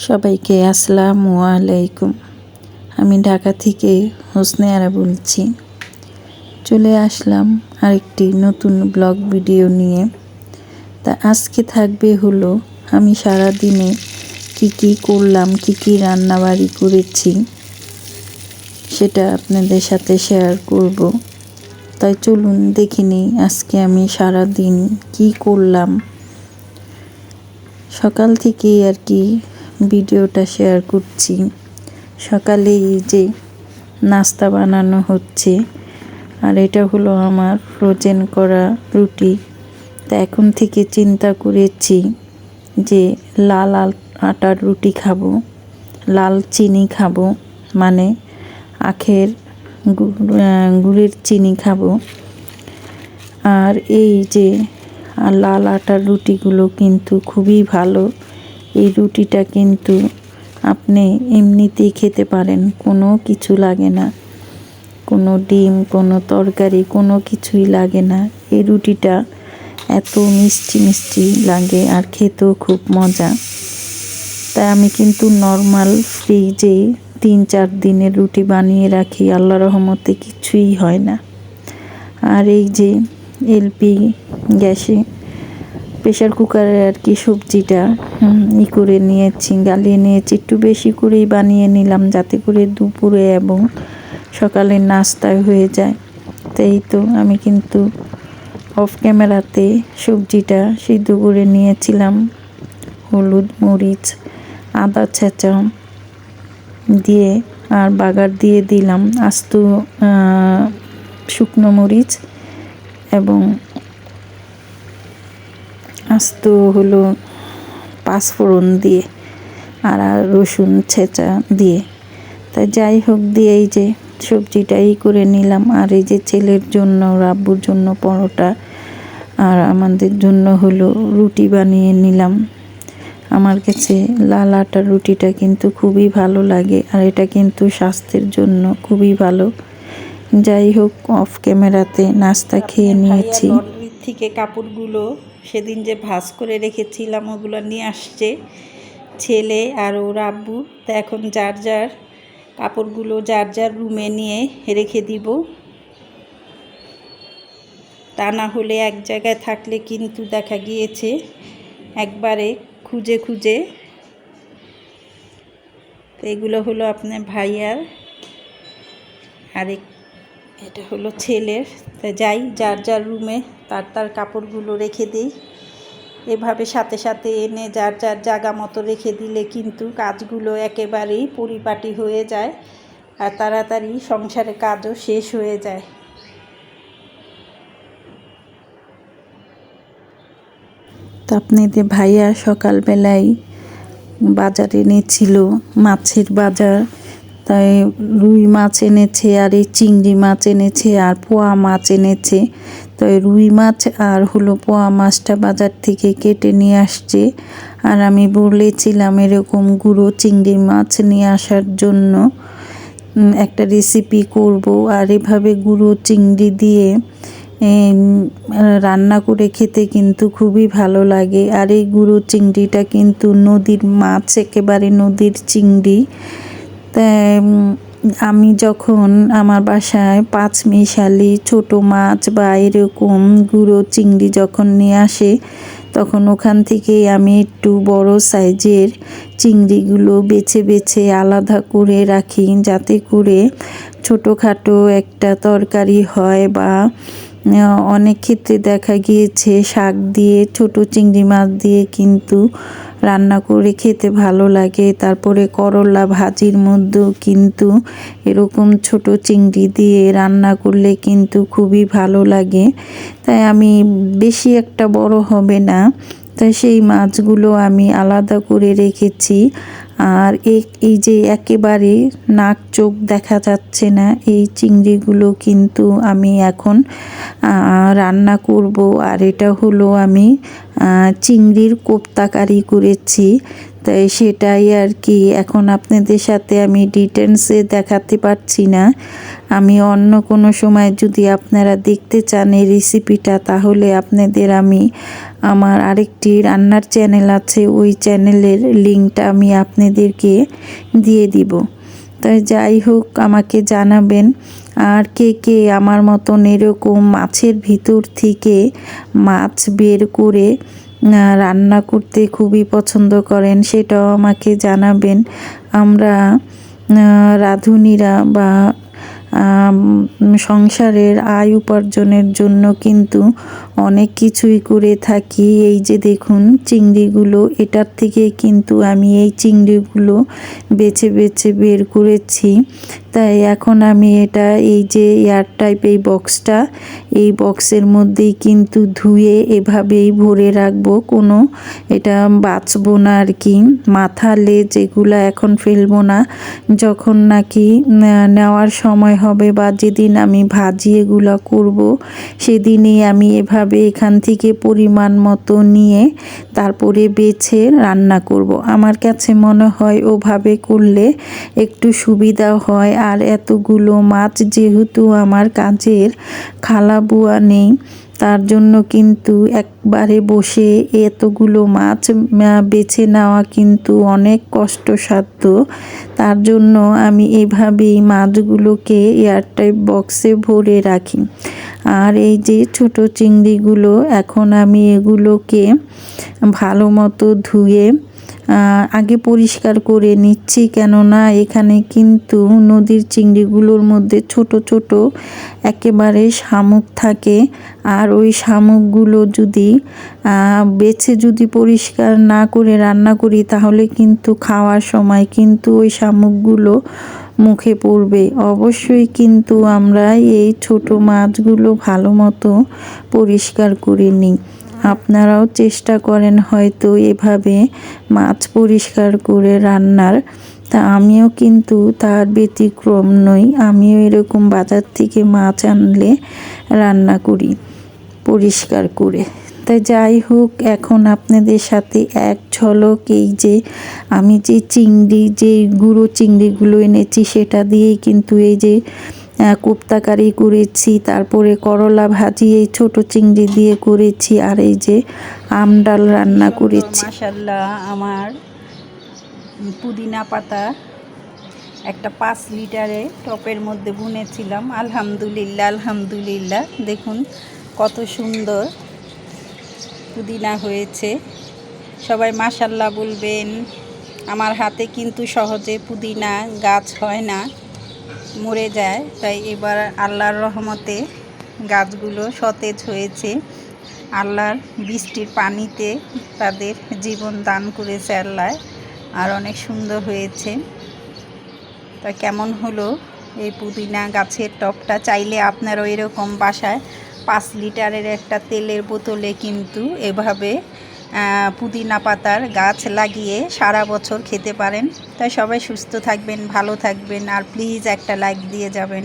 সবাইকে আসসালামু আলাইকুম। আমি ঢাকা থেকে হোসনে আরা বলছি। চলে আসলাম আরেকটি নতুন ব্লগ ভিডিও নিয়ে। তা আজকে থাকবে হলো আমি সারা দিনে কি করলাম, কি রান্নাবাড়ি করেছি সেটা আপনাদের সাথে শেয়ার করব। তাই চলুন দেখে নিই আজকে আমি সারা দিন কি করলাম। সকাল থেকেই আর কি ভিডিওটা শেয়ার করছি। সকালে এই যে নাস্তা বানানো হচ্ছে, আর এটা হলো আমার ফ্রোজেন করা রুটি। তা এখন থেকে চিন্তা করেছি যে লাল আটার রুটি খাবো, লাল চিনি খাবো, মানে আখের গুড়ের চিনি খাবো। আর এই যে লাল আটার রুটিগুলো কিন্তু খুবই ভালো। এই রুটিটা কিন্তু আপনি এমনিতেই খেতে পারেন, কোনো কিছু লাগে না, কোনো ডিম, কোনো তরকারি, কোনো কিছুই লাগে না। এই রুটিটা এত মিষ্টি লাগে আর খেতেও খুব মজা। তাই আমি কিন্তু নর্মাল ফ্রিজে 3-4 দিনের রুটি বানিয়ে রাখি, আল্লাহ রহমতে কিছুই হয় না। আর এই যে এলপি গ্যাসে প্রেশার কুকারে আর কি সবজিটা করে নিয়েছি, গালিয়ে নিয়েছি, একটু বেশি করেই বানিয়ে নিলাম যাতে করে দুপুরে এবং সকালের নাস্তায় হয়ে যায়। তাই তো আমি কিন্তু অফ ক্যামেরাতে সবজিটা সিদ্ধ করে নিয়েছিলাম। হলুদ, মরিচ, আদা ছেঁচা দিয়ে আর বাগার দিয়ে দিলাম আস্ত শুকনো মরিচ এবং আস্ত হলো পাঁচফোড়ন দিয়ে আর রসুন ছেঁচা দিয়ে। তাই যাই হোক দিয়ে এই যে সবজিটাই করে নিলাম। আর এই যে ছেলের জন্য, রাব্বুর জন্য পরোটা, আর আমাদের জন্য হলো রুটি বানিয়ে নিলাম। আমার কাছে লাল আটার রুটিটা কিন্তু খুবই ভালো লাগে, আর এটা কিন্তু স্বাস্থ্যের জন্য খুবই ভালো। যাই হোক অফ ক্যামেরাতে নাস্তা খেয়ে নিয়েছি। লন্ড্রির থেকে কাপড়গুলো সেদিন যে ভাঁজ করে রেখেছিলাম ওগুলো নিয়ে আসছে ছেলে আর ওর আব্বু। তা এখন যার যার কাপড়গুলো যার যার রুমে নিয়ে রেখে দিব। তা না হলে এক জায়গায় থাকলে কিন্তু দেখা গিয়েছে একবারে খুঁজে খুঁজে। এগুলো হলো আপনার ভাইয়ার, আরেক এটা হলো ছেলের। তা যাই যার যার রুমে তার কাপড়গুলো রেখে দিই। এভাবে সাথে সাথে এনে যার যার জায়গা মতো রেখে দিলে কিন্তু কাজগুলো একেবারেই পরিপাটি হয়ে যায় আর তাড়াতাড়ি সংসারের কাজও শেষ হয়ে যায়। তা আপনাদের ভাইয়া সকালবেলায় বাজার এনেছিল, মাছের বাজার। তাই রুই মাছ এনেছে, আর এই চিংড়ি মাছ এনেছে, আর পোয়া মাছ এনেছে। তো রুই মাছ আর হলো পোয়া মাছটা বাজার থেকে কেটে নিয়ে আসছে। আর আমি বলেছিলাম এরকম গুঁড়ো চিংড়ি মাছ নিয়ে আসার জন্য, একটা রেসিপি করব। আর এভাবে গুঁড়ো চিংড়ি দিয়ে রান্না করে খেতে কিন্তু খুবই ভালো লাগে। আর এই গুঁড়ো চিংড়িটা কিন্তু নদীর মাছ, একেবারে নদীর চিংড়ি। তাই আমি যখন আমার বাসায় পাঁচমিশালি ছোটো মাছ বা এরকম গুঁড়ো চিংড়ি যখন নিয়ে আসে, তখন ওখান থেকেই আমি একটু বড় সাইজের চিংড়িগুলো বেছে বেছে আলাদা করে রাখি, যাতে করে ছোটোখাটো একটা তরকারি হয়। বা অনেক ক্ষেত্রে দেখা গিয়েছে শাক দিয়ে, ছোট চিংড়ি মাছ দিয়ে কিন্তু রান্না করে খেতে ভালো লাগে। তারপরে করলা ভাজির মধ্যেও কিন্তু এরকম ছোট চিংড়ি দিয়ে রান্না করলে কিন্তু খুবই ভালো লাগে। তাই আমি বেশি একটা বড় হবে না, তাই সেই মাছগুলো আমি আলাদা করে রেখেছি। আর এই যে একেবারে নাক চোখ দেখা যাচ্ছে না এই চিংড়িগুলো কিন্তু আমি এখন রান্না করব। আর এটা হলো আমি চিংড়ির কোপ্তা কারি করেছি। তাই সেটাই আর কি এখন আপনাদের সাথে আমি ডিটেলসে দেখাতে পারছি না। আমি অন্য কোনো সময় যদি আপনারা দেখতে চান এই রেসিপিটা, তাহলে আপনাদের আমি আমার আরেকটি রান্নার চ্যানেল আছে, ওই চ্যানেলের লিঙ্কটা আমি আপনাদেরকে দিয়ে দিব। তাই যাই হোক, আমাকে জানাবেন আর কে কে আমার মতন এরকম মাছের ভিতর থেকে মাছ বের করে রান্না করতে খুবই পছন্দ করেন, সেটাও আমাকে জানাবেন। আমরা রাঁধুনিরা বা সংসারের আয় উপার্জনের জন্য কিন্তু অনেক কিছুই করে থাকি। এই যে দেখুন চিংড়িগুলো, এটার থেকে কিন্তু আমি এই চিংড়িগুলো বেছে বেছে বের করেছি। তাই এখন আমি এটা এই যে এয়ার টাইপ এই বক্সটা, এই বক্সের মধ্যেই কিন্তু ধুয়ে এভাবেই ভরে রাখবো, কোনো এটা বাছবো না আর কি। মাথা লেজ এগুলো এখন ফেলবো না, যখন নাকি নেওয়ার সময় হবে বা যেদিন আমি ভাজি এগুলো করব, সেদিনই আমি এভাবে এখান থেকে পরিমাণ মতো নিয়ে তারপরে বেছে রান্না করব। আমার কাছে মনে হয় ওভাবে করলে একটু সুবিধা হয়। আর এতগুলো মাছ যেহেতু আমার কাজের খালা বুয়া নেই, তার জন্য কিন্তু একবারে বসে এতগুলো মাছ বেছে নেওয়া কিন্তু অনেক কষ্টসাধ্য। তার জন্য আমি এভাবেই মাছগুলোকে এয়ারটাইট বক্সে ভরে রাখি। আর এই যে ছোট চিংড়িগুলো, এখন আমি এগুলোকে ভালো মতো ধুয়ে আগে পরিষ্কার করে নিচ্ছি, কেননা এখানে কিন্তু নদীর চিংড়িগুলোর মধ্যে ছোট ছোট একেবারে শামুক থাকে। আর ওই শামুকগুলো যদি বেছে যদি পরিষ্কার না করে রান্না করি, তাহলে কিন্তু খাওয়ার সময় কিন্তু ওই শামুকগুলো মুখে পড়বে। অবশ্যই কিন্তু আমরা এই ছোট মাছগুলো ভালো মতো পরিষ্কার করে নিই। আপনারাও চেষ্টা করেন হয়তো এভাবে মাছ পরিষ্কার করে রান্নার। তা আমিও কিন্তু তার ব্যতিক্রম নই, আমিও এরকম বাজার থেকে মাছ আনলে রান্না করি পরিষ্কার করে। তাই যাই হোক, এখন আপনাদের সাথে এক ঝলক এই যে আমি যে চিংড়ি, যে গুঁড়ো চিংড়িগুলো এনেছি সেটা দিয়েই কিন্তু এই যে কোপ্তা কারি করেছি, তারপরে করলা ভাজি এই ছোট চিংড়ি দিয়ে করেছি, আর এই যে আম ডাল রান্না করেছি। মাশাআল্লাহ, আমার পুদিনা পাতা একটা 5 লিটারে টপের মধ্যে বুনেছিলাম। আলহামদুলিল্লাহ আলহামদুলিল্লাহ, দেখুন কত সুন্দর পুদিনা হয়েছে। সবাই মাশাআল্লাহ বলবেন। আমার হাতে কিন্তু সহজে পুদিনা গাছ হয় না, মরে যায়। তাই এবার আল্লাহর রহমতে গাছগুলো সতেজ হয়েছে। আল্লাহর বৃষ্টির পানিতে তাদের জীবন দান করেছে আল্লাহ, আর অনেক সুন্দর হয়েছে। তা কেমন হলো এই পুদিনা গাছের টবটা? চাইলে আপনারাও এরকম বাসায় 5 লিটারের একটা তেলের বোতলে কিন্তু এভাবে পুদিনা পাতার গাছ লাগিয়ে সারা বছর খেতে পারেন। তাই সবাই সুস্থ থাকবেন, ভালো থাকবেন, আর প্লিজ একটা লাইক দিয়ে যাবেন।